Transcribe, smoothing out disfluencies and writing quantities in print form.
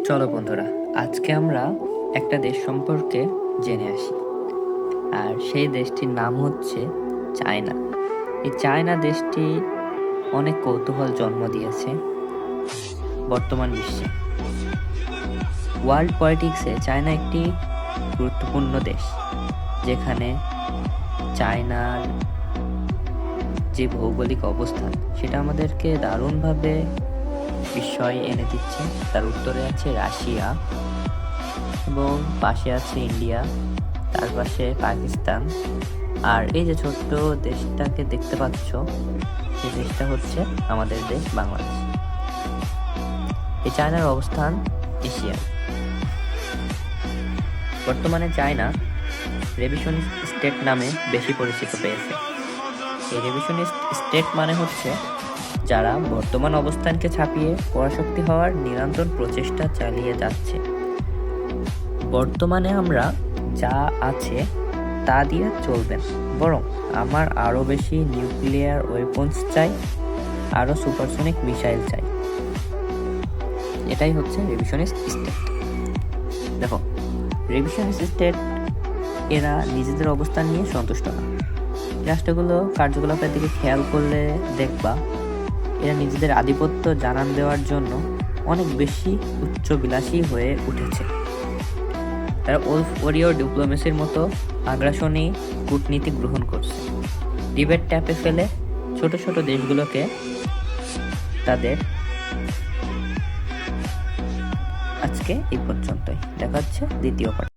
চলো বন্ধুরা, আজকে আমরা একটা দেশ সম্পর্কে জেনে আসি। আর সেই দেশটির নাম হচ্ছে চায়না। এই চায়না দেশটি অনেক কৌতূহল জন্ম দিয়েছে বর্তমান বিশ্বে। ওয়ার্ল্ড পলিটিক্সে চায়না একটি গুরুত্বপূর্ণ দেশ, যেখানে চায়নার যে ভৌগোলিক অবস্থান সেটা আমাদেরকে দারুণভাবে বিস্ময় এনে দিচ্ছে। তার উত্তরে আছে রাশিয়া এবং পাশে আছে ইন্ডিয়া, তার পাশে পাকিস্তান, আর এই যে ছোট্ট দেশটাকে দেখতে পাচ্ছ, এই দেশটা হচ্ছে আমাদের দেশ বাংলাদেশ। এই চায়নার অবস্থান এশিয়া। বর্তমানে চায়না রেভিশনিস্ট স্টেট নামে বেশি পরিচিত পেয়েছে। এই রেভিশনিস্ট স্টেট মানে হচ্ছে যারা বর্তমান অবস্থানকে ছাপিয়ে পরাশক্তি হওয়ার নিরন্তর প্রচেষ্টা চালিয়ে যাচ্ছে। বর্তমানে আমরা যা আছে তা দিয়ে চলবেন, বরং আমার আরও বেশি নিউক্লিয়ার ওয়েপন্স চাই, আরও সুপারসনিক মিসাইল চাই। এটাই হচ্ছে রেভিশনিস্ট স্টেট। দেখো, রেভিশনিস্ট স্টেট এরা নিজেদের অবস্থান নিয়ে সন্তুষ্ট না। রাষ্ট্রগুলো কার্যকলাপের দিকে খেয়াল করলে দেখবা এরা নিজেদের আধিপত্য জানান দেওয়ার জন্য অনেক বেশি উচ্চবিলাসী হয়ে উঠেছে। তারা ওলফ ওয়ারিয়র ডিপ্লোমেসির মতো আগ্রাসনী কূটনীতি গ্রহণ করছে। ডিবেট ট্যাপে ফেলে ছোট ছোট দেশগুলোকে তাদের। আজকে এই পর্যন্তই, দেখা হচ্ছে দ্বিতীয় পার্ট।